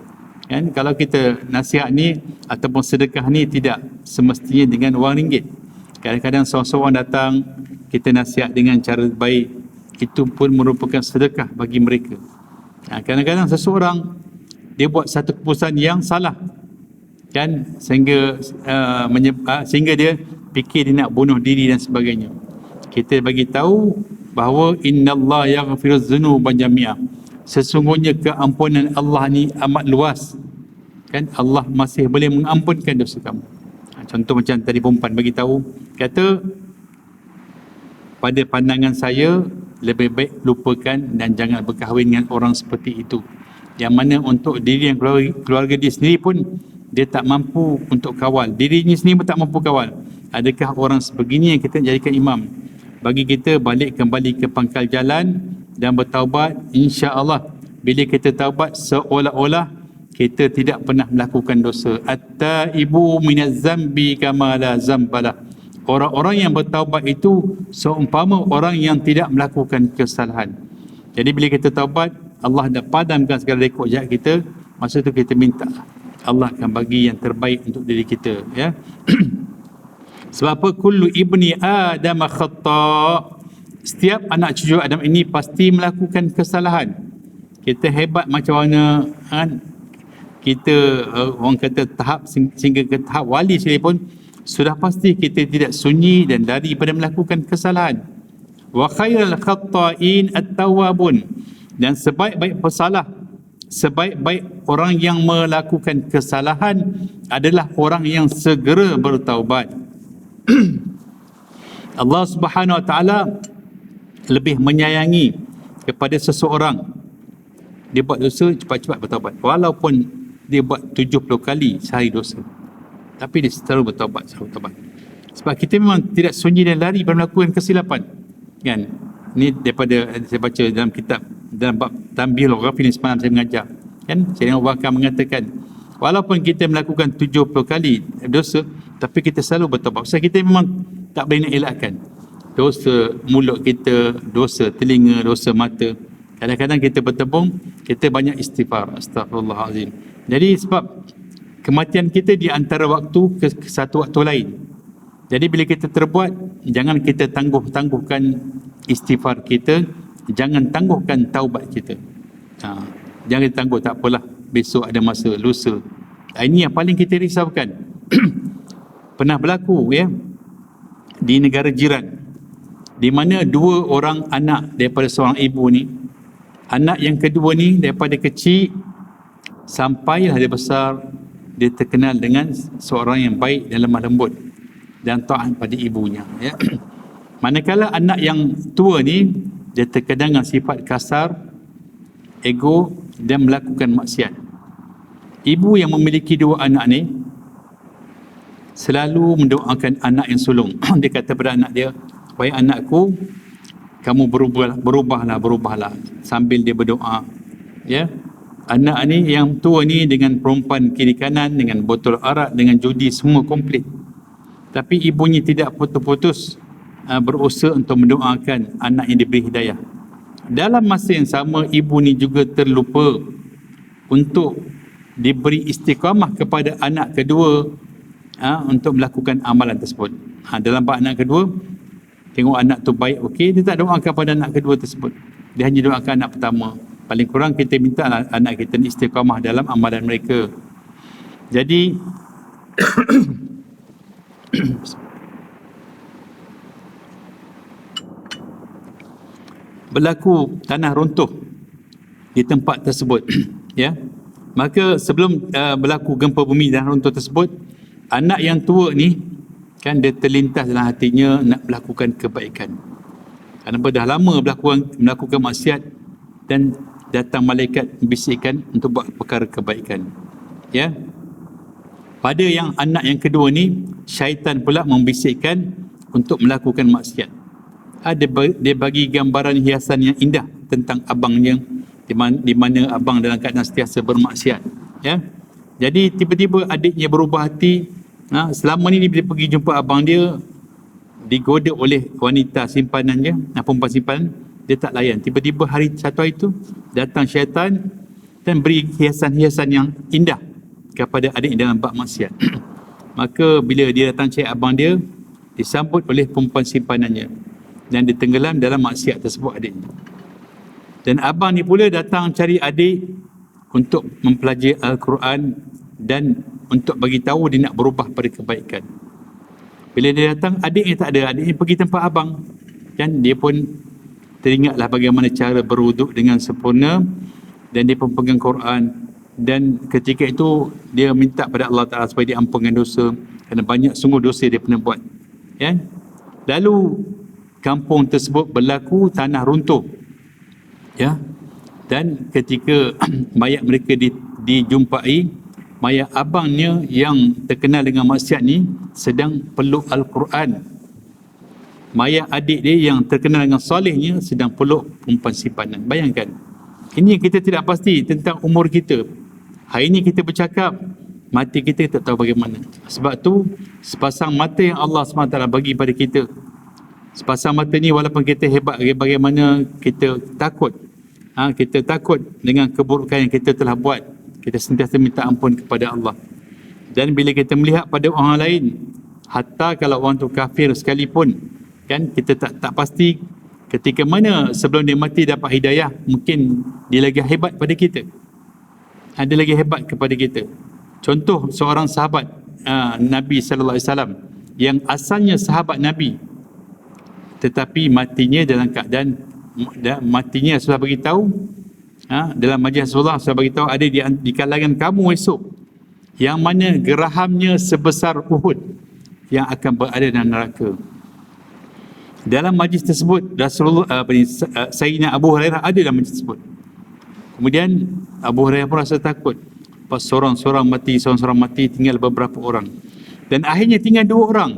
Kan, kalau kita nasihat ni ataupun sedekah ni tidak semestinya dengan wang ringgit. Kadang-kadang seorang datang, kita nasihat dengan cara baik, itu pun merupakan sedekah bagi mereka. Kadang-kadang seseorang dia buat satu keputusan yang salah, kan, sehingga dia fikir dia nak bunuh diri dan sebagainya. kita bagi tahu bahawa innallaha yaghfiruz dzunuba jami'a. Sesungguhnya keampunan Allah ni amat luas. Kan Allah masih boleh mengampunkan dosa kamu. Contoh macam tadi perempuan bagi tahu, kata pada pandangan saya lebih baik lupakan dan jangan berkahwin dengan orang seperti itu. Yang mana untuk diri yang keluarga dia sendiri pun dia tak mampu untuk kawal. Dirinya sendiri pun tak mampu kawal. Adakah orang sebegini yang kita jadikan imam? Bagi kita balik kembali ke pangkal jalan dan bertaubat, insya-Allah bila kita taubat seolah-olah kita tidak pernah melakukan dosa. At-taibu minaz zambi kama la zambalah. Orang-orang yang bertaubat itu seumpama orang yang tidak melakukan kesalahan. Jadi bila kita taubat, Allah dah padamkan segala rekod jahat kita. Masa tu kita minta, Allah akan bagi yang terbaik untuk diri kita, ya. Sebab apa? Kullu ibni Adam khata'. Setiap anak cucu Adam ini pasti melakukan kesalahan. Kita hebat macam mana, kan? Kita orang kata tahap sehingga ke tahap wali sekalipun, sudah pasti kita tidak sunyi dan lari pada melakukan kesalahan. Wa khairal khata'in at-tawwabun. Dan sebaik-baik pesalah, sebaik-baik orang yang melakukan kesalahan adalah orang yang segera bertaubat. Allah Subhanahu Wa Taala lebih menyayangi kepada seseorang dia buat dosa cepat-cepat bertaubat, walaupun dia buat 70 kali sehari dosa, tapi dia selalu bertaubat, sebab kita memang tidak sunyi dan lari pada melakukan kesilapan, kan? Ni daripada saya baca dalam kitab, dalam bab Tanbihul Ghafilin semalam saya mengajar, kan? Saya Abu Bakar mengatakan walaupun kita melakukan 70 kali dosa, tapi kita selalu bertaubat. Sebab kita memang tak boleh nak elakkan dosa mulut kita, dosa telinga, dosa mata. Kadang-kadang kita bertebung, kita banyak istighfar, astagfirullahalazim. Jadi sebab kematian kita di antara waktu ke satu waktu lain. Jadi bila kita terbuat, jangan kita tangguh-tangguhkan istighfar kita, jangan tangguhkan taubat kita. Jangan tangguh, tak apalah, besok ada masa, lusa. Ini yang paling kita risaukan. Pernah berlaku, ya, di negara jiran, di mana dua orang anak daripada seorang ibu ni, anak yang kedua ni daripada kecil sampailah dia besar, dia terkenal dengan seorang yang baik dan lemah lembut dan taat pada ibunya, ya. Manakala anak yang tua ni dia terkenal dengan sifat kasar, ego dan melakukan maksiat. Ibu yang memiliki dua anak ni selalu mendoakan anak yang sulung. Dia kata pada anak dia, "Wahai anakku, kamu berubahlah," sambil dia berdoa, ya. Anak ni yang tua ni dengan perempuan kiri kanan, dengan botol arak, dengan judi, semua komplit. Tapi ibunya tidak putus-putus berusaha untuk mendoakan anak yang diberi hidayah. Dalam masa yang sama, ibu ni juga terlupa untuk diberi istiqamah kepada anak kedua, untuk melakukan amalan tersebut. Dalam bab anak kedua, tengok anak tu baik, okey, dia tak doakan pada anak kedua tersebut. Dia hanya doakan anak pertama. Paling kurang kita minta anak kita ni istiqamah dalam amalan mereka. Jadi berlaku tanah runtuh di tempat tersebut, ya. Maka sebelum berlaku gempa bumi dan runtuh tersebut, anak yang tua ni kan dia terlintas dalam hatinya nak melakukan kebaikan. Kerana dah lama melakukan maksiat dan datang malaikat membisikkan untuk buat perkara kebaikan. Ya. Pada yang anak yang kedua ni, syaitan pula membisikkan untuk melakukan maksiat. Dia bagi gambaran hiasan yang indah tentang abangnya, di mana abang dalam keadaan sentiasa bermaksiat, ya. Jadi tiba-tiba adiknya berubah hati. Selama ni dia pergi jumpa abang dia, digoda oleh wanita simpanannya, perempuan simpanan, dia tak layan. Tiba-tiba satu hari itu datang syaitan dan beri hiasan-hiasan yang indah kepada adik dalam bab maksiat. Maka bila dia datang cari abang dia, disambut oleh perempuan simpanannya dan ditenggelam dalam maksiat tersebut adiknya. Dan abang ni pula datang cari adik untuk mempelajari Al-Quran dan untuk bagi tahu dia nak berubah pada kebaikan. Bila dia datang, adiknya tak ada. Adiknya pergi tempat abang. kan dia pun teringatlah bagaimana cara berwuduk dengan sempurna, dan dia pun pegang Quran, dan ketika itu dia minta pada Allah Ta'ala supaya diampunkan dosa, kerana banyak sungguh dosa dia pernah buat, kan. Lalu kampung tersebut berlaku tanah runtuh, ya, dan ketika mayat mereka dijumpai, mayat abangnya yang terkenal dengan maksiat ni sedang peluk Al-Quran, mayat adik dia yang terkenal dengan solehnya sedang peluk perempuan simpanan. Bayangkan, ini yang kita tidak pasti tentang umur kita. Hari ini kita bercakap, mati kita tak tahu bagaimana. Sebab tu sepasang mata yang Allah SWT bagi pada kita, sepasang mata ni walaupun kita hebat bagaimana, kita takut, kita takut dengan keburukan yang kita telah buat. Kita sentiasa minta ampun kepada Allah. Dan bila kita melihat pada orang lain, hatta kalau orang tu kafir sekalipun, kan, kita tak pasti ketika mana sebelum dia mati dapat hidayah, mungkin dia lagi hebat pada kita, ada lagi hebat kepada kita. Contoh seorang sahabat Nabi sallallahu alaihi wasallam yang asalnya sahabat Nabi, tetapi matinya dalam keadaan matinya sudah bagi tahu, dalam majlis Rasulullah sudah bagi tahu, ada di kalangan kamu esok yang mana gerahamnya sebesar Uhud yang akan berada dalam neraka. Dalam majlis tersebut Rasulullah Sayyidina Abu Hurairah ada dalam majlis tersebut. Kemudian Abu Hurairah pun rasa takut. Pas seorang-seorang mati, tinggal beberapa orang. Dan akhirnya tinggal 2 orang.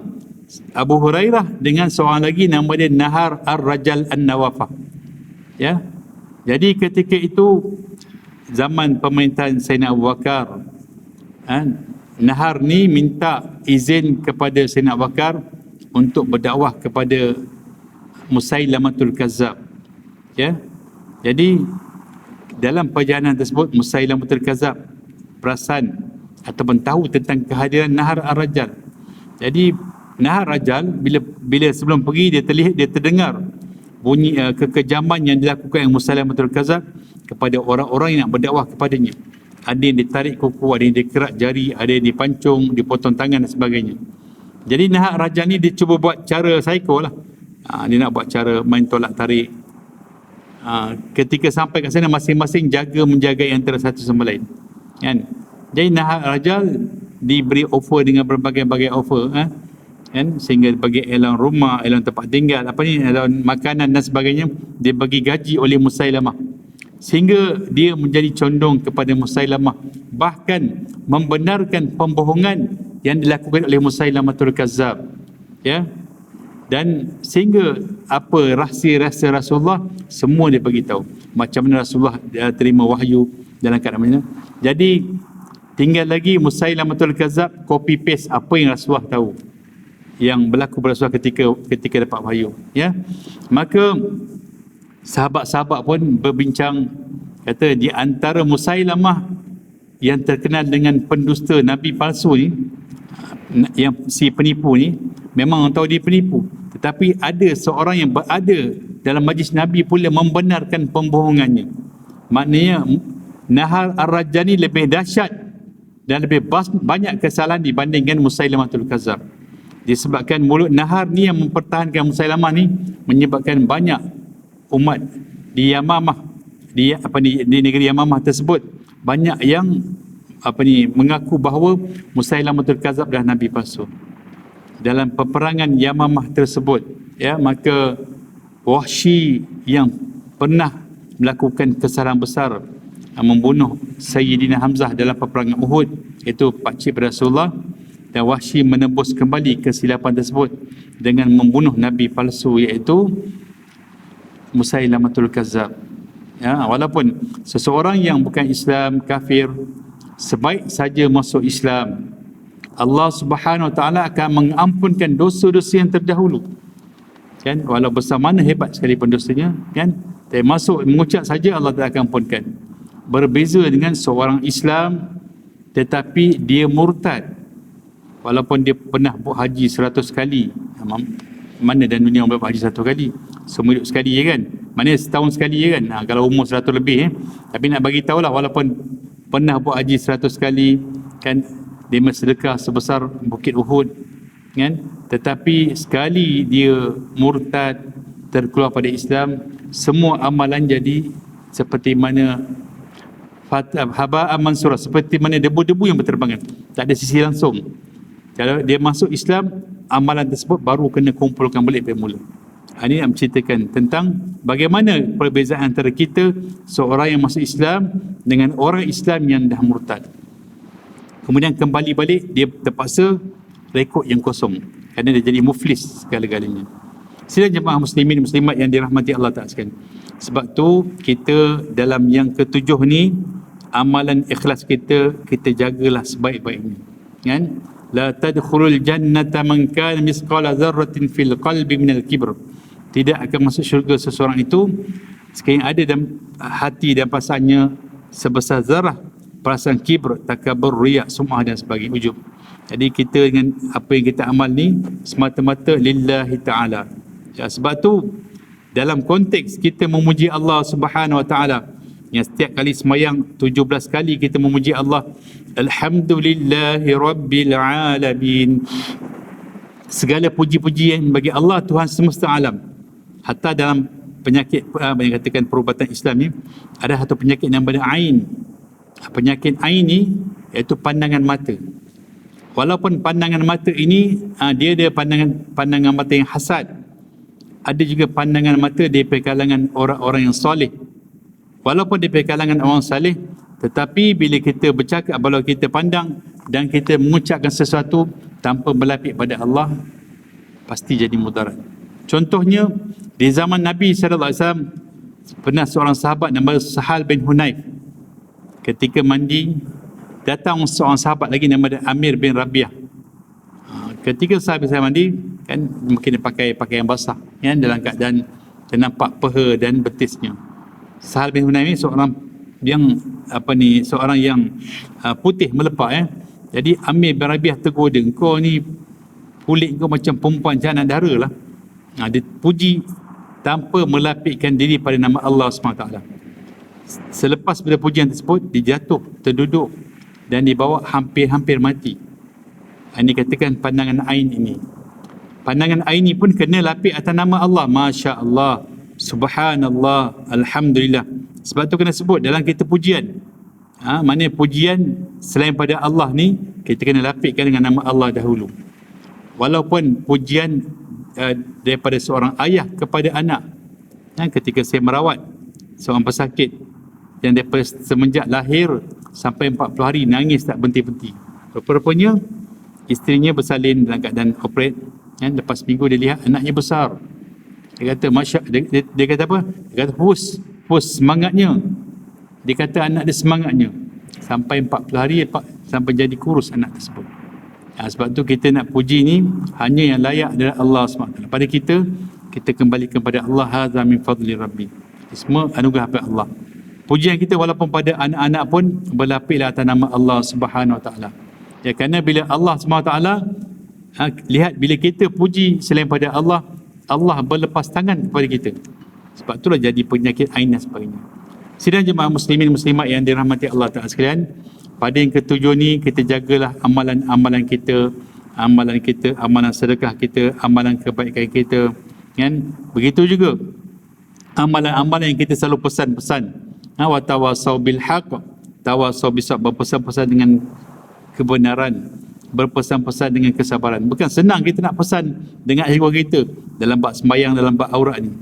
Abu Hurairah dengan seorang lagi nama dia Nahar Ar-Rajal An-Nawafah. Ya. Jadi ketika itu zaman pemerintahan Sayyidina Abu Bakar, Nahar ni minta izin kepada Sayyidina Abu Bakar untuk berdakwah kepada Musailamatul Kazzab. Ya. Jadi dalam perjalanan tersebut Musailamatul Kazzab perasan ataupun tahu tentang kehadiran Nahar Ar-Rajal. Jadi Nahar Ar-Rajal bila sebelum pergi dia terdengar bunyi kekejaman yang dilakukan oleh Musailamatul Kazzab kepada orang-orang yang nak berdakwah kepadanya. Ada yang ditarik kuku, ada yang dikerak jari, ada yang dipancung, dipotong tangan dan sebagainya. Jadi Nahar Ar-Rajal ni dia cuba buat cara psycho lah. Dia nak buat cara main tolak tarik. Ketika sampai kat sana masing-masing menjaga antara satu sama lain, kan. Jadi Nahar Ar-Rajal diberi offer dengan berbagai-bagai offer, kan, sehingga bagi elang rumah, elang tempat tinggal, elang makanan dan sebagainya, dia bagi gaji oleh Musailamah, sehingga dia menjadi condong kepada Musailamah, bahkan membenarkan pembohongan yang dilakukan oleh Musailamatul Kazzab, ya. Dan sehingga apa rahsia-rahsia Rasulullah semua dia bagi tahu, macam mana Rasulullah terima wahyu dalam keadaan mana. Jadi tinggal lagi Musailamatul Kazzab copy paste apa yang Rasulullah tahu, yang berlaku pada Rasulullah ketika dapat wahyu, ya. Maka sahabat-sahabat pun berbincang, kata di antara Musailamah yang terkenal dengan pendusta Nabi palsu ni, yang si penipu ni, memang orang tahu dia penipu, tetapi ada seorang yang berada dalam majlis Nabi pula membenarkan pembohongannya. Maknanya Nahar Ar-Rajal ni lebih dahsyat dan lebih banyak kesalahan dibandingkan Musailamatul Kazzab. Disebabkan mulut Nahar ni yang mempertahankan Musailamah ni, menyebabkan banyak umat di Yamamah, di negeri Yamamah tersebut, banyak yang mengaku bahawa Musailamatul Kazzab adalah Nabi palsu. Dalam peperangan Yamamah tersebut, ya, maka Wahsy yang pernah melakukan kesalahan besar, membunuh Sayyidina Hamzah dalam peperangan Uhud, itu pakcik Rasulullah, dan Wahsy menembus kembali kesilapan tersebut dengan membunuh Nabi palsu, iaitu Musailamatul Kazzab. Ya, walaupun seseorang yang bukan Islam, kafir, sebaik saja masuk Islam, Allah Subhanahu Wa Taala akan mengampunkan dosa-dosa yang terdahulu, kan, walau besar mana hebat sekalipun dosanya, kan, tapi masuk mengucap saja Allah Taala akan ampunkan. Berbeza dengan seorang Islam tetapi dia murtad, walaupun dia pernah buat haji 100 kali. Mana dan dunia orang buat haji 100 kali? Semua hidup sekali je, kan, mana setahun sekali je, kan. Kalau umur 100 lebih, tapi nak bagi tahulah, walaupun pernah buat haji 100 kali, kan, dia bersedekah sebesar Bukit Uhud, kan, tetapi sekali dia murtad, terkeluar pada Islam, semua amalan jadi seperti mana haba'an mansura, seperti mana debu-debu yang berterbangan, tak ada sisi langsung. Kalau dia masuk Islam, amalan tersebut baru kena kumpulkan balik dari mula. Ini nak menceritakan tentang bagaimana perbezaan antara kita, seorang yang masuk Islam dengan orang Islam yang dah murtad. Kemudian kembali balik, dia terpaksa rekod yang kosong kerana dia jadi muflis segala-galanya. Sidang jemaah muslimin muslimat yang dirahmati Allah Ta'ala sekalian. Sebab tu kita dalam yang ketujuh ni, amalan ikhlas kita jagalah sebaik-baiknya, kan? La tadkhulul jannata man kana misqala dzarratin fil qalbi minal kibr. Tidak akan masuk syurga seseorang itu sekiranya ada dalam hati dan perasaannya sebesar zarah perasaan kibr, takabur, riya, sum'ah dan sebagainya, ujub. Jadi kita dengan apa yang kita amal ni semata-mata lillahi ta'ala. Ya, sebab tu dalam konteks kita memuji Allah Subhanahu wa ta'ala, yang setiap kali semayang 17 kali kita memuji Allah, alhamdulillahi rabbil alamin, segala puji-pujian bagi Allah Tuhan semesta alam. Hatta dalam penyakit yang katakan perubatan Islam ni, ada satu penyakit yang bernama ain. Penyakit ain ni iaitu pandangan mata. Walaupun pandangan mata ini dia ada pandangan mata yang hasad, ada juga pandangan mata daripada kalangan orang-orang yang soleh. Walaupun daripada kalangan orang saleh, tetapi bila kita bercakap, kalau kita pandang dan kita mengucapkan sesuatu tanpa berlapik pada Allah, pasti jadi mudarat. Contohnya, di zaman Nabi SAW, pernah seorang sahabat nama Sahal bin Hunayf. Ketika mandi, datang seorang sahabat lagi nama Amir bin Rabiah. Ketika sahabat saya mandi, kan mungkin dia pakai pakaian basah, kan, dalam keadaan ternampak peha dan betisnya. Sahal bin Hunayf ni seorang yang seorang yang putih melepak, Jadi Amir bin Rabiah tegur dia, kau ni kulit kau macam perempuan jana dara lah. Dia puji tanpa melapikkan diri pada nama Allah SWT. Selepas pada pujian tersebut, dia jatuh, terduduk dan dibawa hampir-hampir mati. Ini katakan pandangan ain ini. Pandangan ain ini pun kena lapik atas nama Allah. Masya Allah, subhanallah, alhamdulillah. Sebab tu kena sebut dalam kita pujian. Maknanya pujian selain pada Allah ni, kita kena lapikkan dengan nama Allah dahulu. Walaupun pujian daripada seorang ayah kepada anak, ketika saya merawat seorang pesakit yang daripada semenjak lahir sampai 40 hari nangis tak berhenti-henti. Rupa-rupanya isterinya bersalin dalam keadaan operate, lepas minggu dia lihat anaknya besar. Dia kata dia kata apa? Dia kata hus semangatnya. Dia kata anak dia semangatnya sampai 40 hari sampai jadi kurus anak tersebut. Sebab tu kita nak puji ni hanya yang layak adalah Allah SWT. Pada kita kembali kepada Allah. Hadza min fadli rabbi. Semua anugerah daripada Allah. Pujian kita walaupun pada anak-anak pun berlapiklah atas nama Allah Subhanahu Wa Taala. Ya, kerana bila Allah SWT lihat bila kita puji selain pada Allah, Allah berlepas tangan kepada kita. Sebab itulah jadi penyakit ain dan sebagainya. Sidang jemaah muslimin muslimat yang dirahmati Allah Ta'ala sekalian, pada yang ketujuh ni kita jagalah amalan kita, amalan sedekah kita, amalan kebaikan kita, kan? Begitu juga amalan-amalan yang kita selalu pesan-pesan, wa tawasau bil haqq, tawasau bisabr, berpesan-pesan dengan kebenaran, berpesan-pesan dengan kesabaran. Bukan senang kita nak pesan dengan ahli keluarga kita dalam bab sembahyang, dalam bab aurat ni,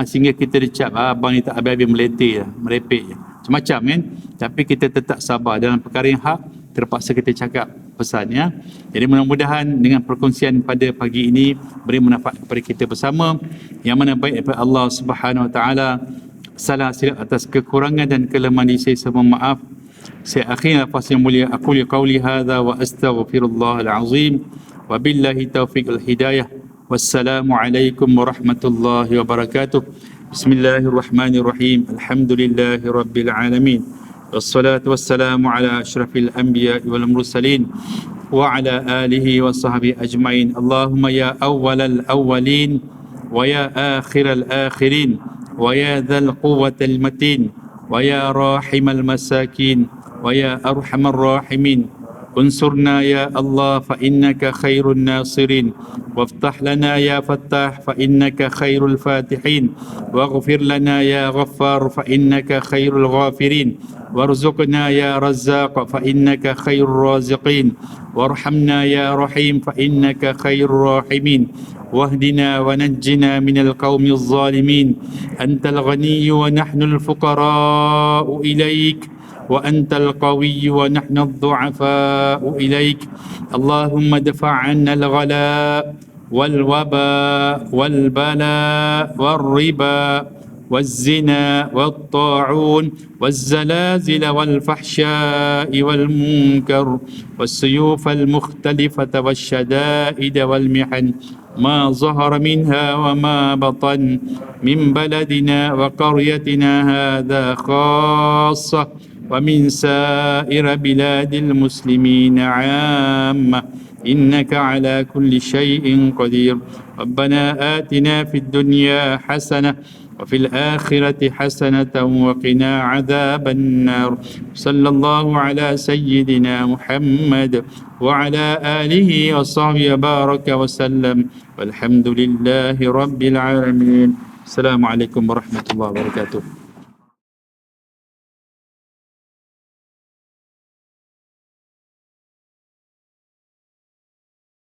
sehingga kita dicap abang ni tak habis-habis meletih lah, merepek je, macam-macam, kan? Tapi kita tetap sabar dalam perkara yang hak, terpaksa kita cakap pesan, ya. Jadi mudah-mudahan dengan perkongsian pada pagi ini beri manfaat kepada kita bersama. Yang mana baik daripada Allah Subhanahu Wa Taala, salah silap atas kekurangan dan kelemahan diri saya semua maaf. Saya akhirnya nafas yang mulia, aku qauli hadza wa astaghfirullahal azim wa billahi taufiq wal hidayah. Wassalamualaikum warahmatullahi wabarakatuh. Bismillahirrahmanirrahim. Alhamdulillahi rabbil alamin. Wassalatu wassalamu ala asyrafil anbiya wal mursalin wa ala alihi wa sahbihi ajmain. Allahumma ya awwalal awwalin wa ya akhiral akhirin wa ya dzal quwwatil matin wa ya rahimal masakin wa ya arhamar rahimin. Unsurna ya Allah fa innaka khairun nasirin وافتح لنا يا فتاح فإنك خير الفاتحين واغفر لنا يا غفار فإنك خير الغافرين وارزقنا يا رزاق فإنك خير الرازقين وارحمنا يا رحيم فإنك خير الراحمين واهدنا ونجنا من القوم الظالمين أنت الغني ونحن الفقراء إليك وأنت القوي ونحن الضعفاء إليك اللهم ادفع عنا الغلاء والوباء والبلاء والربا والزنا والطاعون والزلازل والفحشاء والمنكر والسيوف المختلفة والشدائد والمحن ما ظهر منها وما بطن من بلدنا وقريتنا هذا خاصة ومن سائر بلاد المسلمين عامة إنك على كل شيء قدير ربنا آتنا في الدنيا حسنة وفي الآخرة حسنة وقنا عذاب النار صلى الله على سيدنا محمد وعلى آله وصحبه بارك وسلم والحمد لله رب العالمين السلام عليكم ورحمة الله وبركاته